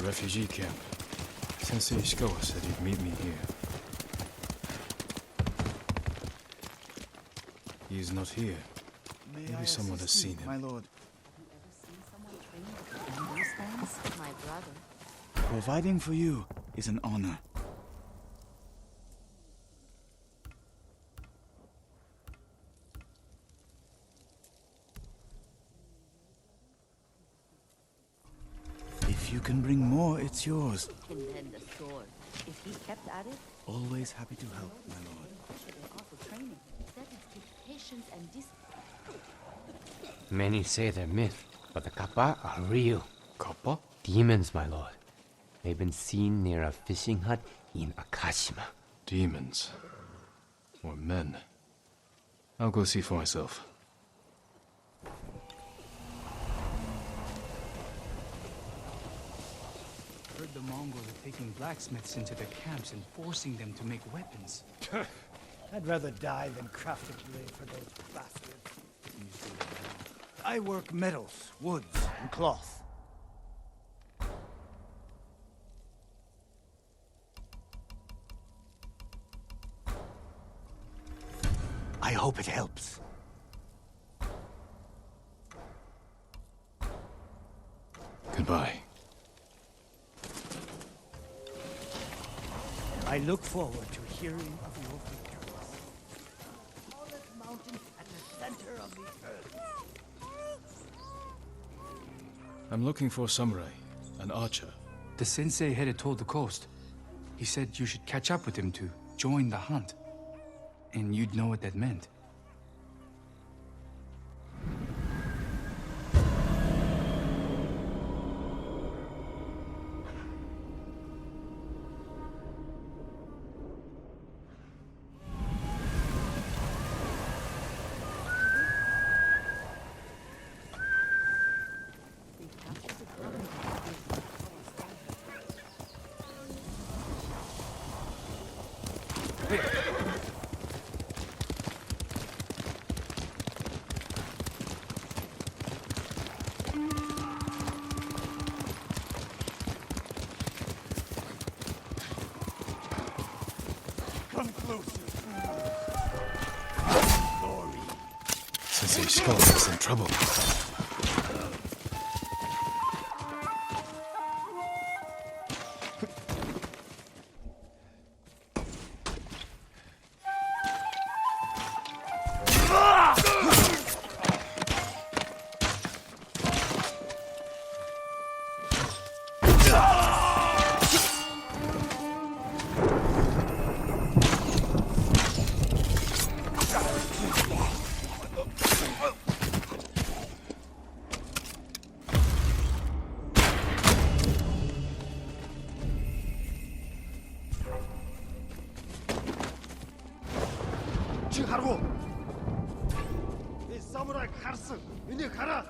refugee camp. Sensei Ishikawa said he'd meet me here. He is not here. Maybe someone has seen him. My lord. My brother. Providing for you is an honor. If you can bring more, it's yours. And then the sword. If he kept at it, Always happy to help, my lord. also training. That is take patience and Many say they're myth, but the kappa are real. Kappa? Demons, my lord. They've been seen near a fishing hut in Akashima. Demons. Or men. I'll go see for myself. Heard the Mongols are taking blacksmiths into their camps and forcing them to make weapons. I'd rather die than craft a blade for those bastards. I work metals, woods, and cloth. I hope it helps. Goodbye. I look forward to hearing of your victories. Tallest mountain at the center of the earth. I'm looking for a samurai, an archer. The sensei headed toward the coast. He said you should catch up with him to join the hunt. And you'd know what that meant. Come closer. Sensei Ishikawa is in trouble. 가라고. 이 사무라이 가르스, 이리 가라.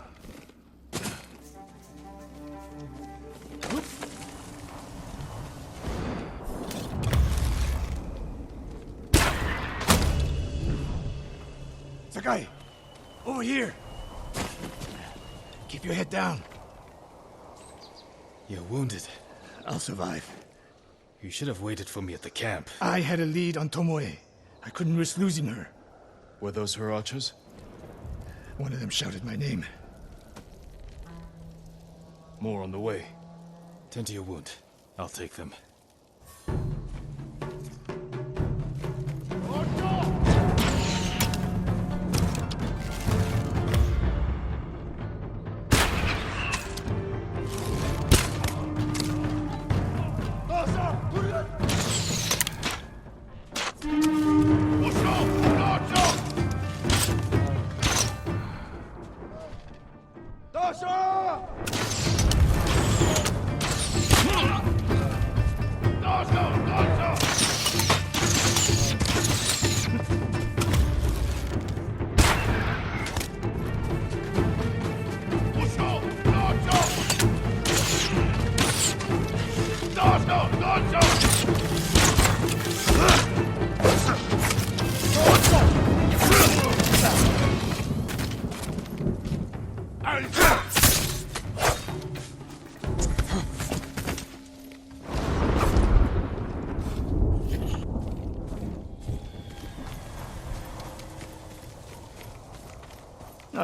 Sakai, over here. Keep your head down. You're wounded. I'll survive. You should have waited for me at the camp. I had a lead on Tomoe. I couldn't risk losing her. Were those her archers? One of them shouted my name. More on the way. Tend to your wound. I'll take them.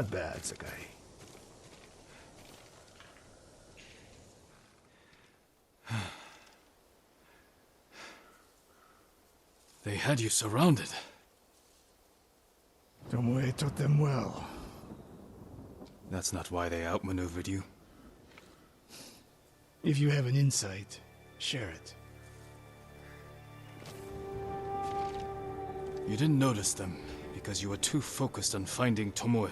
Not bad, Sakai. They had you surrounded. Tomoe taught them well. That's not why they outmaneuvered you. If you have an insight, share it. You didn't notice them because you were too focused on finding Tomoe.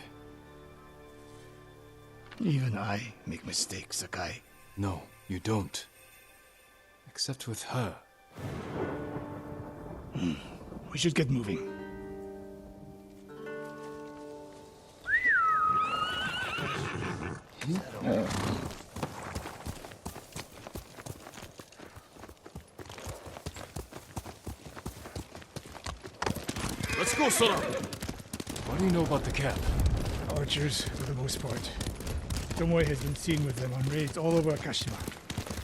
Even I make mistakes, Sakai. No, you don't. Except with her. We should get moving. Let's go, Sora! What do you know about the camp? Archers, for the most part. Tomoe has been seen with them on raids all over Akashima.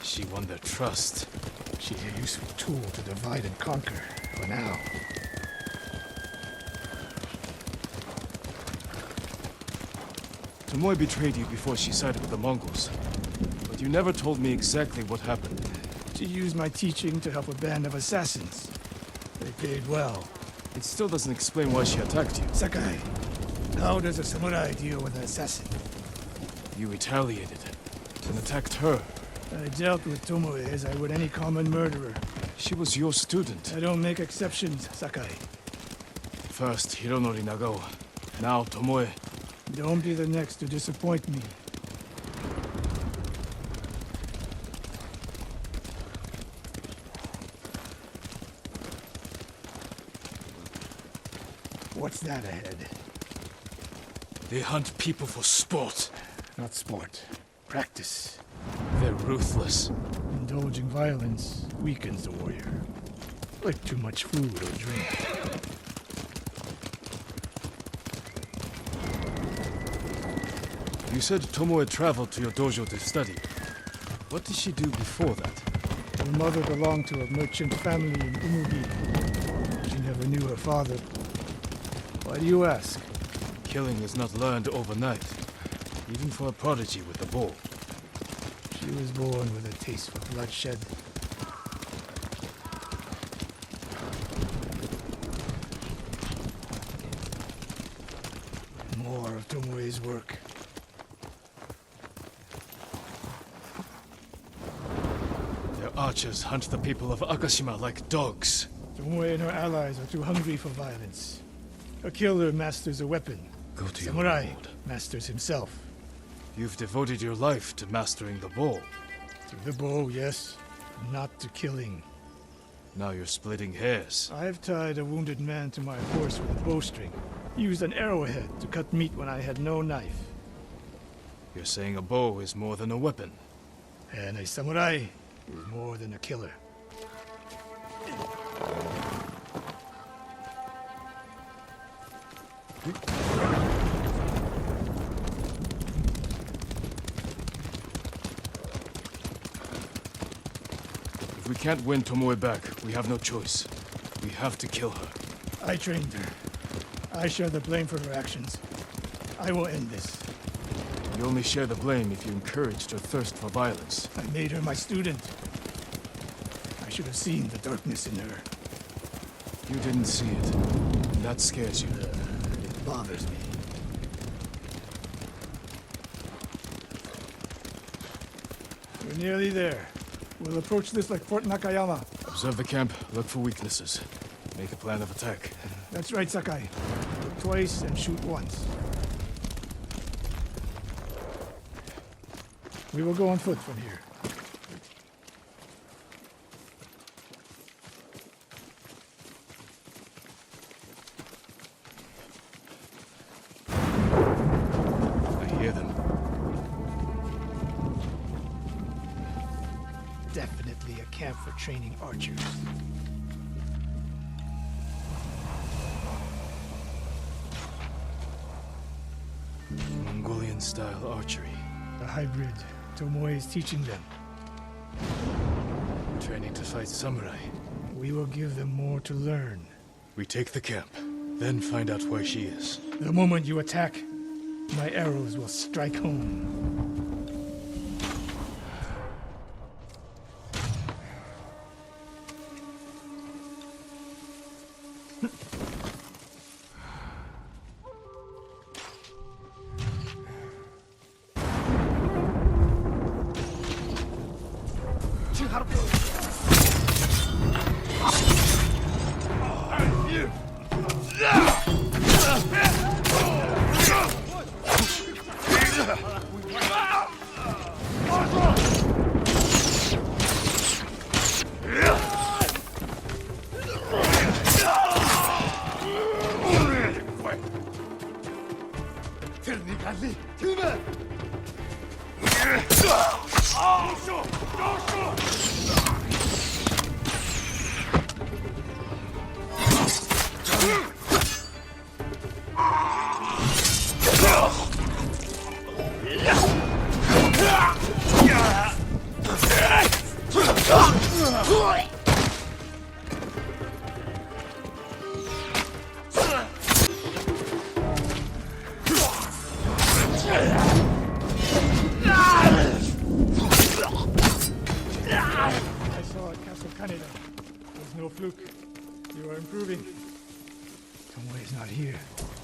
She won their trust. She's a useful tool to divide and conquer, for now. Tomoe betrayed you before she sided with the Mongols. But you never told me exactly what happened. She used my teaching to help a band of assassins. They paid well. It still doesn't explain why she attacked you. Sakai, how does a samurai deal with an assassin? You retaliated and attacked her. I dealt with Tomoe as I would any common murderer. She was your student. I don't make exceptions, Sakai. First Hironori Nagawa, now Tomoe. Don't be the next to disappoint me. What's that ahead? They hunt people for sport. Not sport. Practice. They're ruthless. Indulging violence weakens the warrior. Like too much food or drink. You said Tomoe traveled to your dojo to study. What did she do before that? Her mother belonged to a merchant family in Umugi. She never knew her father. Why do you ask? Killing is not learned overnight, even for a prodigy with a bow. She was born with a taste for bloodshed. More of Tomoe's work. Their archers hunt the people of Akashima like dogs. Tomoe and her allies are too hungry for violence. A killer masters a weapon. Go to your Samurai lord. masters himself. You've devoted your life to mastering the bow. To the bow, yes. Not to killing. Now you're splitting hairs. I've tied a wounded man to my horse with a bowstring. Used an arrowhead to cut meat when I had no knife. You're saying a bow is more than a weapon. And a samurai is more than a killer. If we can't win Tomoe back, we have no choice. We have to kill her. I trained her. I share the blame for her actions. I will end this. You only share the blame if you encouraged her thirst for violence. I made her my student. I should have seen the darkness in her. You didn't see it. And that scares you. It bothers me. We're nearly there. We'll approach this like Fort Nakayama. Observe the camp, look for weaknesses. Make a plan of attack. That's right, Sakai. Look twice and shoot once. We will go on foot from here. I hear them. Definitely a camp for training archers. Mongolian-style archery. A hybrid. Tomoe is teaching them. Training to fight samurai. We will give them more to learn. We take the camp, then find out where she is. The moment you attack, My arrows will strike home.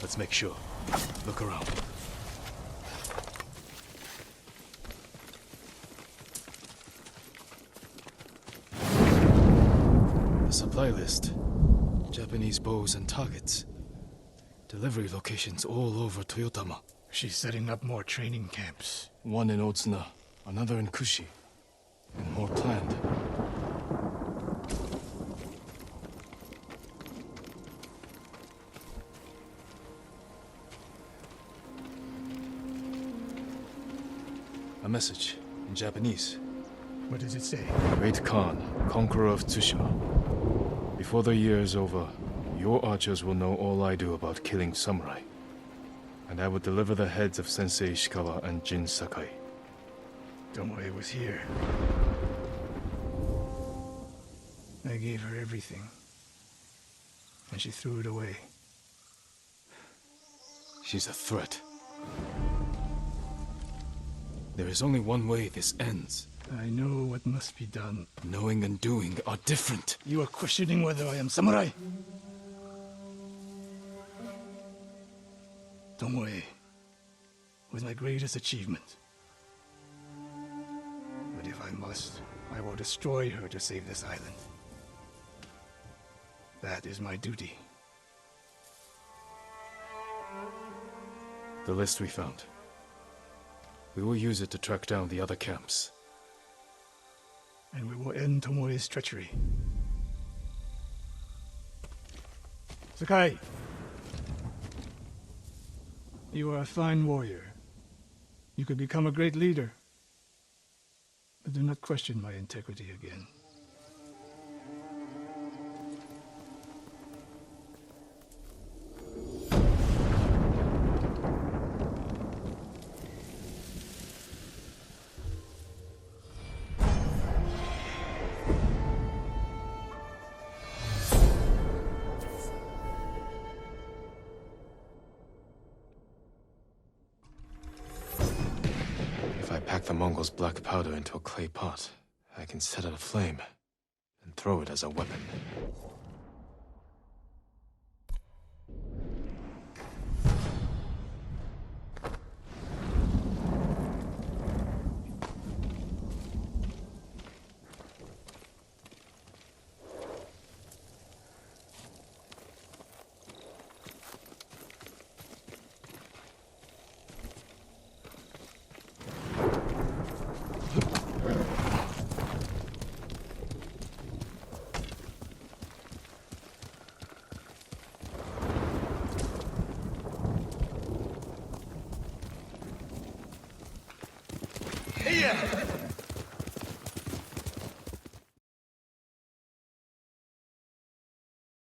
Let's make sure. Look around. The supply list. Japanese bows and targets. Delivery locations all over Toyotama. She's setting up more training camps. One in Otsuna, another in Kushi, and more planned. A message in Japanese. What does it say? Great Khan, conqueror of Tsushima. Before the year is over, your archers will know all I do about killing samurai. And I will deliver the heads of Sensei Ishikawa and Jin Sakai. Tomoe was here. I gave her everything. And she threw it away. She's a threat. There is only one way this ends. I know what must be done. Knowing and doing are different. You are questioning whether I am samurai? Tomoe was my greatest achievement. But if I must, I will destroy her to save this island. That is my duty. The list we found. We will use it to track down the other camps. And we will end Tomoe's treachery. Sakai! You are a fine warrior. You could become a great leader. But do not question my integrity again. If I pack the Mongols' black powder into a clay pot, I can set it aflame and throw it as a weapon.